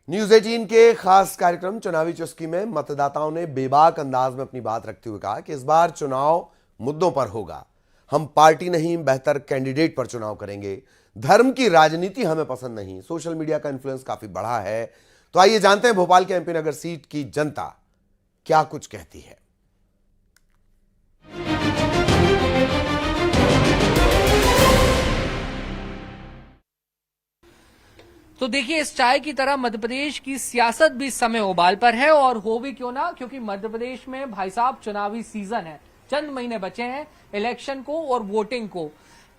News 18 के खास कार्यक्रम चुनावी चुस्की में मतदाताओं ने बेबाक अंदाज में अपनी बात रखते हुए कहा कि इस बार चुनाव मुद्दों पर होगा। हम पार्टी नहीं बेहतर कैंडिडेट पर चुनाव करेंगे। धर्म की राजनीति हमें पसंद नहीं। सोशल मीडिया का इन्फ्लुएंस काफी बढ़ा है। तो आइए जानते हैं भोपाल के एमपी नगर सीट की जनता क्या कुछ कहती है। तो देखिए, इस चाय की तरह मध्य प्रदेश की सियासत भी इस समय उबाल पर है, और हो भी क्यों ना, क्योंकि मध्य प्रदेश में भाई साहब चुनावी सीजन है। चंद महीने बचे हैं इलेक्शन को और वोटिंग को।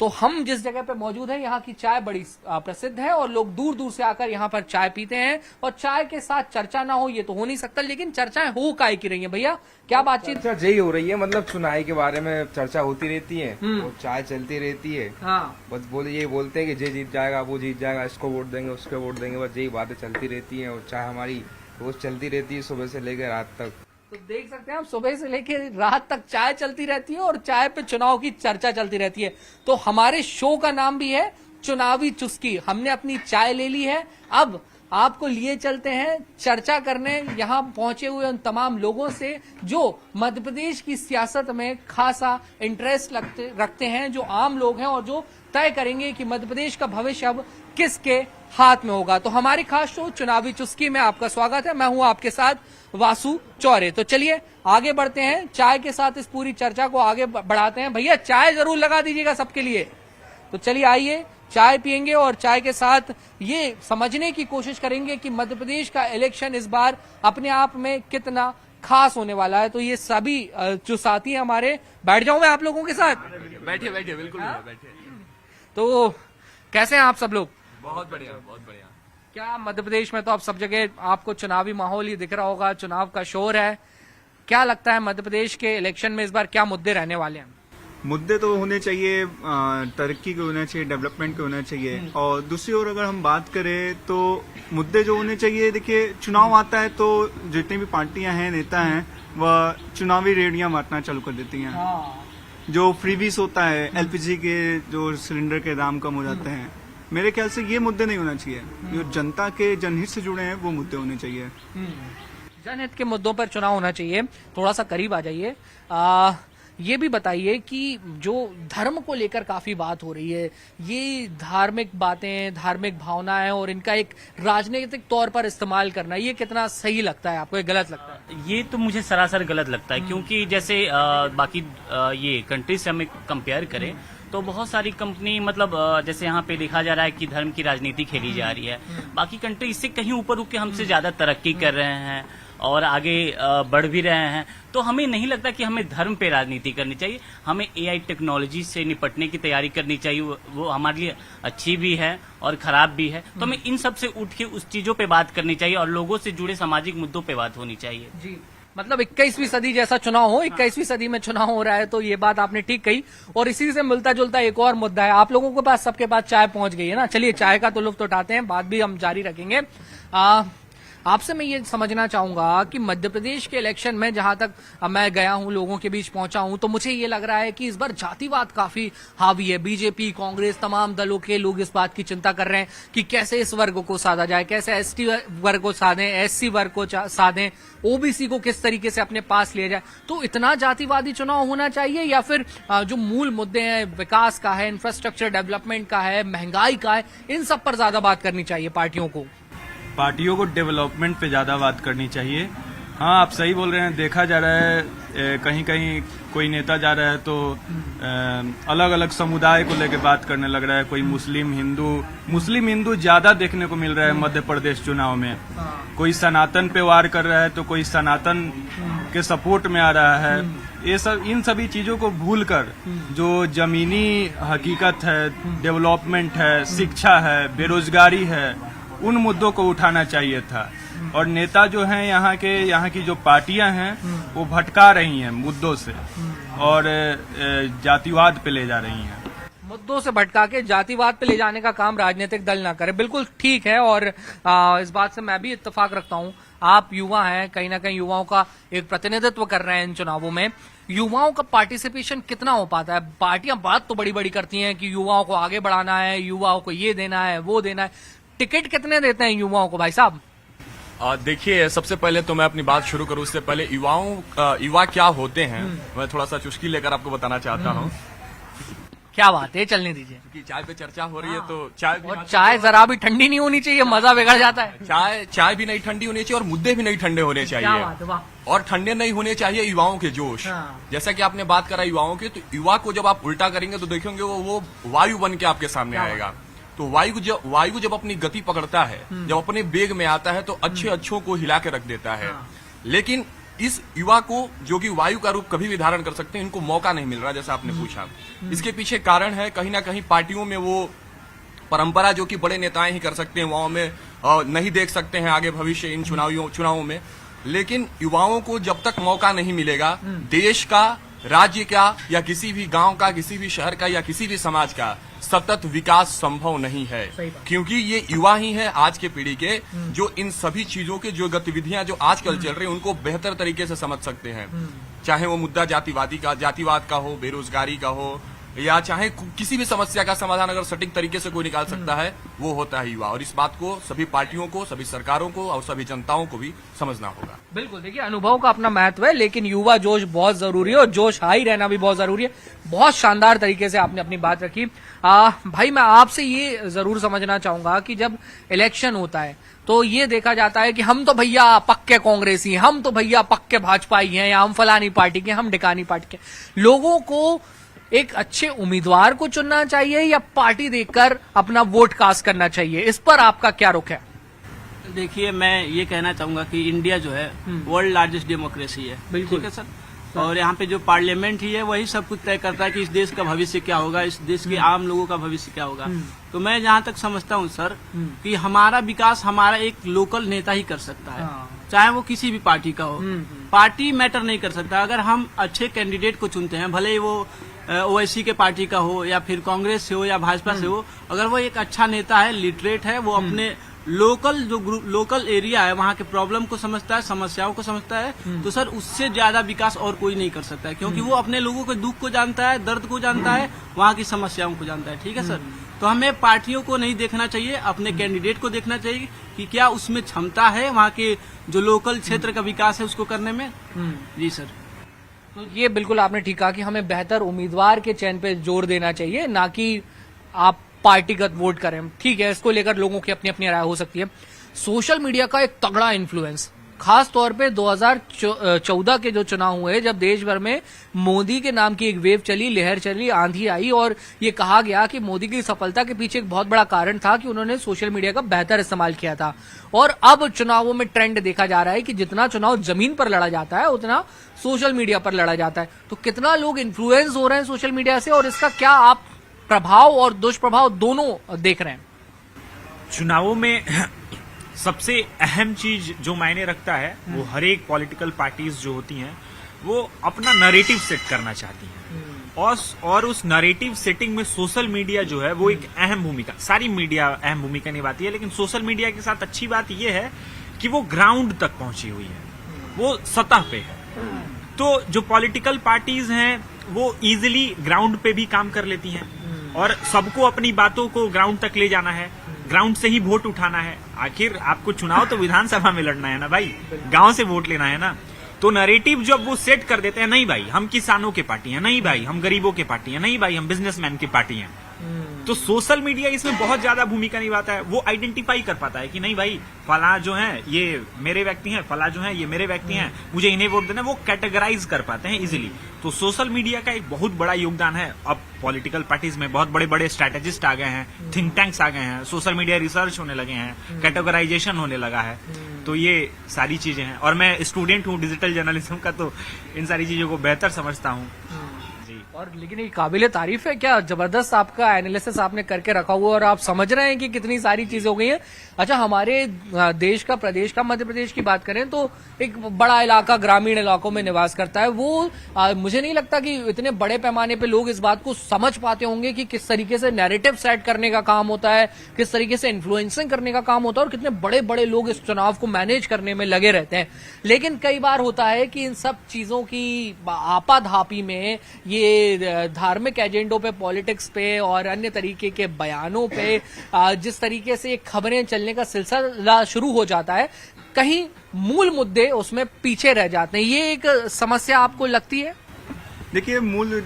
तो हम जिस जगह पे मौजूद हैं, यहाँ की चाय बड़ी प्रसिद्ध है और लोग दूर दूर से आकर यहाँ पर चाय पीते हैं। और चाय के साथ चर्चा ना हो ये तो हो नहीं सकता, लेकिन चर्चाएं हो काय की रही हैं भैया? क्या बातचीत चर्चा यही हो रही है, मतलब चुनाव के बारे में चर्चा होती रहती है और चाय चलती रहती है। हाँ, बस ये बोलते हैं कि ये जीत जाएगा, वो जीत जाएगा, इसको वोट देंगे, उसको वोट देंगे, बस यही बातें चलती रहती हैं। और चाय हमारी रोज चलती रहती है, सुबह से लेकर रात तक। तो देख सकते हैं आप, सुबह से लेकर रात तक चाय चलती रहती है और चाय पे चुनाव की चर्चा चलती रहती है। तो हमारे शो का नाम भी है चुनावी चुस्की। हमने अपनी चाय ले ली है, अब आपको लिए चलते हैं चर्चा करने यहाँ पहुंचे हुए उन तमाम लोगों से जो मध्य प्रदेश की सियासत में खासा इंटरेस्ट रखते हैं, जो आम लोग हैं और जो तय करेंगे कि मध्य प्रदेश का भविष्य अब किसके हाथ में होगा। तो हमारी खास शो चुनावी चुस्की में आपका स्वागत है। मैं हूं आपके साथ वासु चौरे। तो चलिए आगे बढ़ते हैं, चाय के साथ इस पूरी चर्चा को आगे बढ़ाते हैं। भैया चाय जरूर लगा दीजिएगा सबके लिए। तो चलिए आइए चाय पियेंगे और चाय के साथ ये समझने की कोशिश करेंगे कि मध्य प्रदेश का इलेक्शन इस बार अपने आप में कितना खास होने वाला है। तो ये सभी जो साथी हैं हमारे, बैठ जाऊं मैं आप लोगों के साथ? बैठिए बैठिए, बिल्कुल बैठिए। तो कैसे हैं आप सब लोग? बहुत बढ़िया, बहुत बढ़िया। क्या मध्य प्रदेश में तो अब सब जगह आपको चुनावी माहौल ही दिख रहा होगा, चुनाव का शोर है। क्या लगता है मध्य प्रदेश के इलेक्शन में इस बार क्या मुद्दे रहने वाले हैं? मुद्दे तो होने चाहिए, तरक्की के होने चाहिए, डेवलपमेंट के होने चाहिए। और दूसरी ओर अगर हम बात करें तो मुद्दे जो होने चाहिए, देखिए चुनाव आता है तो जितनी भी पार्टियां हैं, नेता हैं, वह चुनावी रेडियां बांटना चालू कर देती हैं। जो फ्रीबीस होता है, एलपीजी के जो सिलेंडर के दाम कम हो जाते हैं, मेरे ख्याल से ये मुद्दे नहीं होना चाहिए। जो जनता के जनहित से जुड़े हैं वो मुद्दे होने चाहिए। जनहित के मुद्दों पर चुनाव होना चाहिए। थोड़ा सा करीब आ जाइए। ये भी बताइए कि जो धर्म को लेकर काफी बात हो रही है, ये धार्मिक बातें, धार्मिक भावनाएं और इनका एक राजनीतिक तौर पर इस्तेमाल करना, ये कितना सही लगता है आपको, ये गलत लगता है? ये तो मुझे सरासर गलत लगता है, क्योंकि जैसे बाकी ये कंट्री से हमें कंपेयर करें तो बहुत सारी कंपनी, मतलब जैसे यहाँ पे लिखा जा रहा है कि धर्म की राजनीति खेली जा रही है। बाकी कंट्री इससे कहीं ऊपर उठ के हमसे ज्यादा तरक्की कर रहे हैं और आगे बढ़ भी रहे हैं। तो हमें नहीं लगता कि हमें धर्म पे राजनीति करनी चाहिए। हमें एआई टेक्नोलॉजी से निपटने की तैयारी करनी चाहिए। वो हमारे लिए अच्छी भी है और खराब भी है। तो हमें इन सब से उठ के उस चीजों पे बात करनी चाहिए और लोगों से जुड़े सामाजिक मुद्दों पे बात होनी चाहिए। जी, मतलब 21वीं सदी जैसा चुनाव हो, 21वीं सदी में चुनाव हो रहा है, तो ये बात आपने ठीक कही। और इसी से मिलता जुलता एक और मुद्दा है, आप लोगों के पास, सबके पास चाय पहुंच गई है ना। चलिए चाय का तो लुत्फ उठाते हैं, बात भी हम जारी रखेंगे। आपसे मैं ये समझना चाहूंगा कि मध्य प्रदेश के इलेक्शन में, जहां तक मैं गया हूं, लोगों के बीच पहुंचा हूं, तो मुझे ये लग रहा है कि इस बार जातिवाद काफी हावी है। बीजेपी, कांग्रेस, तमाम दलों के लोग इस बात की चिंता कर रहे हैं कि कैसे इस वर्ग को साधा जाए, कैसे एसटी वर्ग को साधें, एससी वर्ग को साधें, ओबीसी को किस तरीके से अपने पास लिया जाए। तो इतना जातिवादी चुनाव होना चाहिए, या फिर जो मूल मुद्दे हैं, विकास का है, इंफ्रास्ट्रक्चर डेवलपमेंट का है, महंगाई का है, इन सब पर ज्यादा बात करनी चाहिए पार्टियों को? पार्टियों को डेवलपमेंट पे ज्यादा बात करनी चाहिए। हाँ, आप सही बोल रहे हैं। देखा जा रहा है कहीं कहीं कोई नेता जा रहा है तो अलग अलग समुदाय को लेकर बात करने लग रहा है। कोई मुस्लिम हिंदू ज्यादा देखने को मिल रहा है मध्य प्रदेश चुनाव में। कोई सनातन पे वार कर रहा है तो कोई सनातन के सपोर्ट में आ रहा है। ये सब, इन सभी चीजों को भूलकर जो जमीनी हकीकत है, डेवलपमेंट है, शिक्षा है, बेरोजगारी है, उन मुद्दों को उठाना चाहिए था। और नेता जो हैं यहाँ की जो पार्टियां हैं, वो भटका रही हैं मुद्दों से और जातिवाद पे ले जा रही हैं। मुद्दों से भटका के जातिवाद पे ले जाने का काम राजनीतिक दल ना करे, बिल्कुल ठीक है। और इस बात से मैं भी इत्तेफाक रखता हूँ। आप युवा हैं, कहीं ना कहीं युवाओं का एक प्रतिनिधित्व कर रहे हैं इन चुनावों में। युवाओं का पार्टिसिपेशन कितना हो पाता है? पार्टियां बात तो बड़ी बड़ी करती हैं कि युवाओं को आगे बढ़ाना है, युवाओं को ये देना है, वो देना है। टिकट कितने देते हैं युवाओं को भाई साहब? देखिए, सबसे पहले तो मैं अपनी बात शुरू करूं उससे पहले युवा क्या होते हैं, मैं थोड़ा सा चुस्की लेकर आपको बताना चाहता हूं। क्या बात है, चलने दीजिए। क्योंकि चाय पे चर्चा हो रही है तो चाय भी और चाय जरा भी ठंडी नहीं होनी चाहिए, मजा बिगड़ जाता है। चाय भी नहीं ठंडी होनी चाहिए और मुद्दे भी नहीं ठंडे होने क्या चाहिए। बात है, वाह। और ठंडे नहीं होने चाहिए युवाओं के जोश। हाँ। जैसा कि आपने बात करा युवाओं की, तो युवा को जब आप उल्टा करेंगे तो देखेंगे वो वायु बन के आपके सामने आएगा। तो वायु जब अपनी गति पकड़ता है, जब अपने बेग में आता है तो अच्छों को हिला के रख देता है। लेकिन इस युवा को जो कि वायु का रूप कभी भी धारण कर सकते हैं, इनको मौका नहीं मिल रहा, जैसा आपने पूछा। इसके पीछे कारण है कहीं ना कहीं पार्टियों में वो परंपरा जो कि बड़े नेताएं ही कर सकते हैं, युवाओं में नहीं देख सकते हैं आगे भविष्य इन चुनावों में। लेकिन युवाओं को जब तक मौका नहीं मिलेगा, देश का, राज्य का या किसी भी गांव का, किसी भी शहर का या किसी भी समाज का सतत विकास संभव नहीं है। क्योंकि ये युवा ही है आज के पीढ़ी के जो इन सभी चीजों के जो गतिविधियां जो आजकल चल रही हैं उनको बेहतर तरीके से समझ सकते हैं। चाहे वो मुद्दा जातिवाद का हो, बेरोजगारी का हो, या चाहे किसी भी समस्या का समाधान अगर सटीक तरीके से कोई निकाल सकता है, वो होता है युवा। और इस बात को सभी पार्टियों को, सभी सरकारों को और सभी जनताओं को भी समझना होगा। बिल्कुल, देखिए अनुभव का अपना महत्व है, लेकिन युवा जोश बहुत जरूरी है और जोश हाई रहना भी बहुत जरूरी है। बहुत शानदार तरीके से आपने अपनी बात रखी। भाई, मैं आपसे ये जरूर समझना चाहूंगा कि जब इलेक्शन होता है तो ये देखा जाता है कि हम तो भैया पक्के कांग्रेसी, हम तो भैया पक्के भाजपाई हैं, या हम फलानी पार्टी के, हम ढिकानी पार्टी के। लोगों को एक अच्छे उम्मीदवार को चुनना चाहिए या पार्टी देखकर अपना वोट कास्ट करना चाहिए? इस पर आपका क्या रुख है? देखिए, मैं ये कहना चाहूंगा कि इंडिया जो है वर्ल्ड लार्जेस्ट डेमोक्रेसी है। बिल्कुल। ठीक है सर। और यहाँ पे जो पार्लियामेंट ही है वही सब कुछ तय करता है कि इस देश का भविष्य क्या होगा, इस देश के आम लोगों का भविष्य क्या होगा। तो मैं जहाँ तक समझता हूँ सर कि हमारा विकास हमारा एक लोकल नेता ही कर सकता है। चाहे वो किसी भी पार्टी का हो, पार्टी मैटर नहीं कर सकता। अगर हम अच्छे कैंडिडेट को चुनते हैं, भले ही वो ओवैसी के पार्टी का हो या फिर कांग्रेस से हो या भाजपा से हो, अगर वो एक अच्छा नेता है, लिटरेट है, वो अपने लोकल एरिया है वहाँ के प्रॉब्लम को समझता है, समस्याओं को समझता है, तो सर उससे ज्यादा विकास और कोई नहीं कर सकता है। क्योंकि वो अपने लोगों के दुख को जानता है, दर्द को जानता है, वहाँ की समस्याओं को जानता है। ठीक है सर। तो हमें पार्टियों को नहीं देखना चाहिए, अपने कैंडिडेट को देखना चाहिए कि क्या उसमें क्षमता है वहाँ के जो लोकल क्षेत्र का विकास है उसको करने में। जी सर। तो ये बिल्कुल आपने ठीक कहा कि हमें बेहतर उम्मीदवार के चयन पे जोर देना चाहिए, ना कि आप पार्टीगत वोट करें। ठीक है, इसको लेकर लोगों की अपनी अपनी राय हो सकती है। सोशल मीडिया का एक तगड़ा इन्फ्लुएंस, खास तौर पे 2014 के जो चुनाव हुए, जब देश भर में मोदी के नाम की एक वेव चली, लहर चली, आंधी आई, और ये कहा गया कि मोदी की सफलता के पीछे एक बहुत बड़ा कारण था कि उन्होंने सोशल मीडिया का बेहतर इस्तेमाल किया था। और अब चुनावों में ट्रेंड देखा जा रहा है कि जितना चुनाव जमीन पर लड़ा जाता है उतना सोशल मीडिया पर लड़ा जाता है। तो कितना लोग इन्फ्लुएंस हो रहे हैं सोशल मीडिया से, और इसका क्या आप प्रभाव और दुष्प्रभाव दोनों देख रहे हैं? चुनावों में सबसे अहम चीज जो मायने रखता है वो हर एक पॉलिटिकल पार्टीज जो होती हैं वो अपना नैरेटिव सेट करना चाहती हैं, और उस नैरेटिव सेटिंग में सोशल मीडिया जो है वो एक अहम भूमिका, सारी मीडिया अहम भूमिका निभाती है, लेकिन सोशल मीडिया के साथ अच्छी बात यह है कि वो ग्राउंड तक पहुंची हुई है, वो सतह पे है। तो जो पॉलिटिकल पार्टीज हैं वो इजिली ग्राउंड पे भी काम कर लेती हैं और सबको अपनी बातों को ग्राउंड तक ले जाना है, ग्राउंड से ही वोट उठाना है। आखिर आपको चुनाव तो विधानसभा में लड़ना है ना भाई, गांव से वोट लेना है ना। तो नैरेटिव जब वो सेट कर देते हैं, नहीं भाई हम किसानों की पार्टी हैं, नहीं भाई हम गरीबों की पार्टी हैं, नहीं भाई हम बिजनेसमैन की पार्टी हैं, तो सोशल मीडिया इसमें बहुत ज्यादा भूमिका निभाता है। वो आइडेंटिफाई कर पाता है कि नहीं भाई फला जो है ये मेरे व्यक्ति हैं, फला जो है ये मेरे व्यक्ति हैं, मुझे इन्हें वोट देना, वो कैटेगराइज कर पाते हैं इजीली। तो सोशल मीडिया का एक बहुत बड़ा योगदान है। अब पॉलिटिकल पार्टीज में बहुत बड़े बड़े स्ट्रैटेजिस्ट आ गए हैं, थिंक टैंक्स आ गए हैं, सोशल मीडिया रिसर्च होने लगे हैं, कैटेगराइजेशन होने लगा है। तो ये सारी चीजें हैं, और मैं स्टूडेंट हूँ डिजिटल जर्नलिज्म का, तो इन सारी चीजों को बेहतर समझता हूँ। और लेकिन ये काबिले तारीफ है, क्या जबरदस्त आपका एनालिसिस आपने करके रखा हुआ और आप समझ रहे हैं कि कितनी सारी चीजें हो गई हैं। अच्छा, हमारे देश का, प्रदेश का, मध्य प्रदेश की बात करें तो एक बड़ा इलाका ग्रामीण इलाकों में निवास करता है। वो मुझे नहीं लगता कि इतने बड़े पैमाने पे लोग इस बात को समझ पाते होंगे कि किस तरीके से नैरेटिव सेट करने का काम होता है, किस तरीके से इन्फ्लुएंसिंग करने का काम होता है, और कितने बड़े बड़े लोग इस चुनाव को मैनेज करने में लगे रहते हैं। लेकिन कई बार होता है कि इन सब चीजों की आपाधापी में ये ये धार्मिक एजेंडों पे, पॉलिटिक्स पे और अन्य तरीके के बयानों पे जिस तरीके से खबरें चलने का सिलसिला शुरू हो जाता है, कहीं मूल मुद्दे उसमें पीछे रह जाते हैं। ये एक समस्या आपको लगती है? देखिए, मूल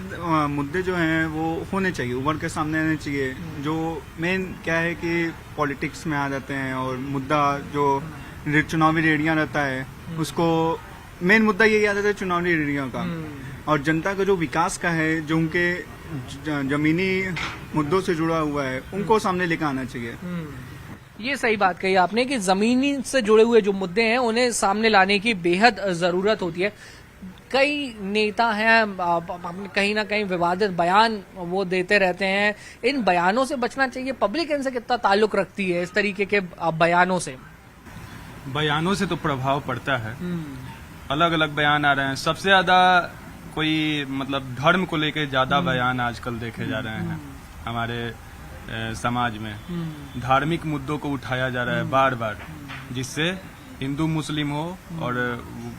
मुद्दे जो हैं वो होने चाहिए, उभर के सामने आने चाहिए। जो मेन क्या है कि पॉलिटिक्स में आ जाते हैं और मुद्दा जो चुनावी रेडियां रहता है उसको मेन मुद्दा यही आ जाता है चुनावी रेडियों का, और जनता का जो विकास का है, जो उनके जमीनी मुद्दों से जुड़ा हुआ है, उनको सामने लेकर आना चाहिए। ये सही बात कही आपने कि जमीनी से जुड़े हुए जो मुद्दे हैं उन्हें सामने लाने की बेहद जरूरत होती है। कई नेता हैं कहीं ना कहीं विवादित बयान वो देते रहते हैं, इन बयानों से बचना चाहिए। पब्लिक इनसे कितना ताल्लुक रखती है, इस तरीके के बयानों से? बयानों से तो प्रभाव पड़ता है, अलग अलग बयान आ रहे हैं। सबसे ज्यादा कोई मतलब धर्म को लेकर ज्यादा बयान आजकल देखे जा रहे हैं हमारे समाज में। धार्मिक मुद्दों को उठाया जा रहा है बार बार, जिससे हिंदू मुस्लिम हो और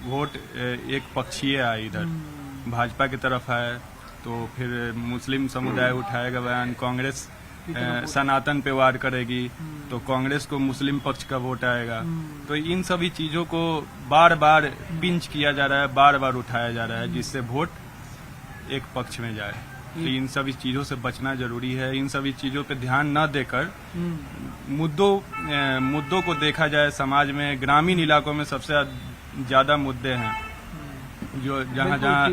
वोट एक पक्षीय आए, इधर भाजपा की तरफ है तो फिर मुस्लिम समुदाय उठाएगा बयान, कांग्रेस सनातन पे वार करेगी तो कांग्रेस को मुस्लिम पक्ष का वोट आएगा। तो इन सभी चीजों को बार बार पिंच किया जा रहा है, बार बार उठाया जा रहा है, जिससे वोट एक पक्ष में जाए। तो इन सभी चीजों से बचना जरूरी है। इन सभी चीजों पे ध्यान न देकर मुद्दों को देखा जाए। समाज में ग्रामीण इलाकों में सबसे ज्यादा मुद्दे हैं जो जहाँ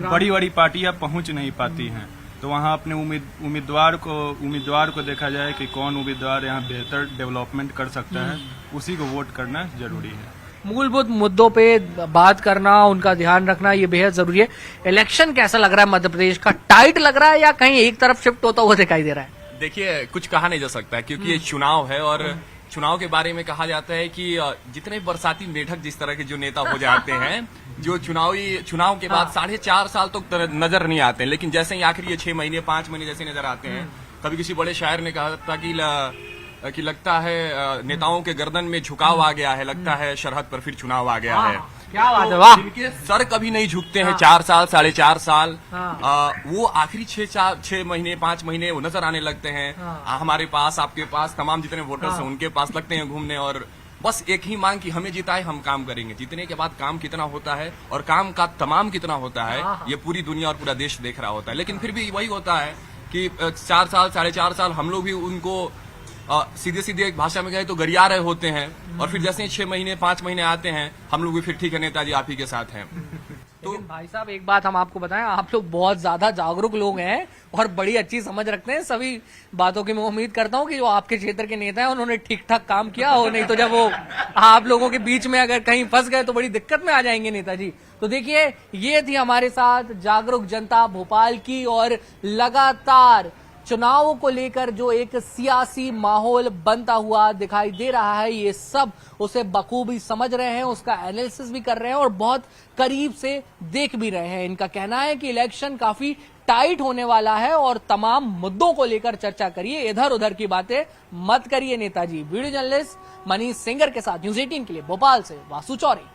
बड़ी बड़ी पार्टियां पहुंच नहीं पाती हैं, तो वहाँ अपने उम्मीदवार को देखा जाए कि कौन उम्मीदवार यहाँ बेहतर डेवलपमेंट कर सकता है, उसी को वोट करना जरूरी है। मूलभूत मुद्दों पे बात करना, उनका ध्यान रखना, ये बेहद जरूरी है। इलेक्शन कैसा लग रहा है मध्य प्रदेश का? टाइट लग रहा है या कहीं एक तरफ शिफ्ट होता हुआ दिखाई दे रहा है? देखिए, कुछ कहा नहीं जा सकता क्योंकि ये चुनाव है और चुनाव के बारे में कहा जाता है कि जितने बरसाती मेढक जिस तरह के जो नेता हो जाते हैं, जो चुनाव के बाद 4.5 साल तक तो नजर नहीं आते हैं, लेकिन जैसे ही आखिर ये 6 महीने 5 महीने जैसे नजर आते हैं। कभी किसी बड़े शायर ने कहा था कि लगता है नेताओं के गर्दन में झुकाव आ गया है, लगता है सरहद पर फिर चुनाव आ गया है। क्या बात है, वाह! जिनके सर कभी नहीं झुकते हैं 4 साल 4.5 साल, वो आखिरी 6 महीने 5 महीने वो नजर आने लगते हैं। हमारे पास, आपके पास, तमाम जितने वोटर्स हैं उनके पास लगते हैं घूमने, और बस एक ही मांग कि हमें जिताए, हम काम करेंगे। जीतने के बाद काम कितना होता है और काम का तमाम कितना होता है, ये पूरी दुनिया और पूरा देश देख रहा होता है। लेकिन फिर भी वही होता है कि 4 साल 4.5 साल हम लोग भी उनको सीधे सीधे एक भाषा में कहे तो गरिया रहे होते हैं, और फिर जैसे 6 महीने 5 महीने आते हैं हम लोग भी फिर ठीक है नेताजी आप ही के साथ हैं। तो भाई साहब, एक बात हम आपको बताएं, आप लोग बहुत ज्यादा जागरूक लोग हैं और बड़ी अच्छी समझ रखते हैं सभी बातों की। मैं उम्मीद करता हूं कि जो आपके क्षेत्र के नेता हैं उन्होंने ठीक ठाक काम किया हो, नहीं तो जब वो आप लोगों के बीच में अगर कहीं फंस गए तो बड़ी दिक्कत में आ जाएंगे नेताजी। तो देखिए, ये थी हमारे साथ जागरूक जनता भोपाल की, और लगातार चुनावों को लेकर जो एक सियासी माहौल बनता हुआ दिखाई दे रहा है, ये सब उसे बखूबी समझ रहे हैं, उसका एनालिसिस भी कर रहे हैं और बहुत करीब से देख भी रहे हैं। इनका कहना है कि इलेक्शन काफी टाइट होने वाला है और तमाम मुद्दों को लेकर चर्चा करिए, इधर उधर की बातें मत करिए Netaji. Video journalist Manish singer के साथ न्यूज़ 18 के लिए भोपाल से वासु चौरी।